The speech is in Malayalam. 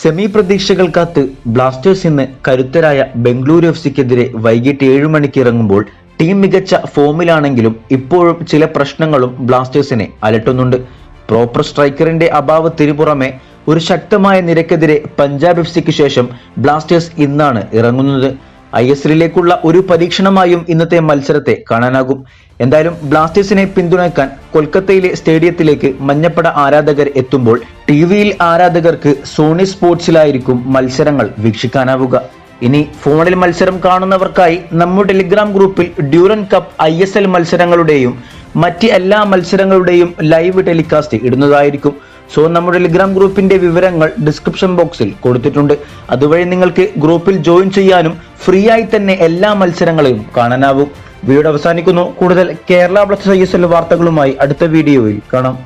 സെമി പ്രതീക്ഷകൾ കാത്ത് ബ്ലാസ്റ്റേഴ്സ് ഇന്ന് കരുത്തരായ ബംഗളൂരു എഫ്സിക്കെതിരെ വൈകിട്ട് 7 മണിക്ക് ഇറങ്ങുമ്പോൾ ടീം മികച്ച ഫോമിലാണെങ്കിലും ഇപ്പോഴും ചില പ്രശ്നങ്ങളും ബ്ലാസ്റ്റേഴ്സിനെ അലട്ടുന്നുണ്ട്. പ്രോപ്പർ സ്ട്രൈക്കറിന്റെ അഭാവത്തിന് പുറമെ ഒരു ശക്തമായ നിരക്കെതിരെ പഞ്ചാബ് എഫ്സിക്ക് ശേഷം ബ്ലാസ്റ്റേഴ്സ് ഇന്നാണ് ഇറങ്ങുന്നത്. ISLലേക്കുള്ള ഒരു പരീക്ഷണമായും ഇന്നത്തെ മത്സരത്തെ കാണാനാകും. എന്തായാലും ബ്ലാസ്റ്റേഴ്സിനെ പിന്തുണയ്ക്കാൻ കൊൽക്കത്തയിലെ സ്റ്റേഡിയത്തിലേക്ക് മഞ്ഞപ്പട ആരാധകർ എത്തുമ്പോൾ ടിവിയിൽ ആരാധകർക്ക് സോണി സ്പോർട്സിലായിരിക്കും മത്സരങ്ങൾ വീക്ഷിക്കാനാവുക. ഇനി ഫോണിൽ മത്സരം കാണുന്നവർക്കായി നമ്മുടെ ടെലിഗ്രാം ഗ്രൂപ്പിൽ ഡ്യൂറൻ കപ്പ് ISL മത്സരങ്ങളുടെയും മറ്റ് എല്ലാ മത്സരങ്ങളുടെയും ലൈവ് ടെലികാസ്റ്റ് ഇടുന്നതായിരിക്കും. സോ നമ്മുടെ ടെലിഗ്രാം ഗ്രൂപ്പിന്റെ വിവരങ്ങൾ ഡിസ്ക്രിപ്ഷൻ ബോക്സിൽ കൊടുത്തിട്ടുണ്ട്. അതുവഴി നിങ്ങൾക്ക് ഗ്രൂപ്പിൽ ജോയിൻ ചെയ്യാനും ഫ്രീ ആയി തന്നെ എല്ലാ മത്സരങ്ങളെയും കാണാനാവും. വീഡിയോ അവസാനിക്കുന്നു. കൂടുതൽ കേരള ബ്ലാസ്റ്റേഴ്സ് ISL വാർത്തകളുമായി അടുത്ത വീഡിയോയിൽ കാണാം.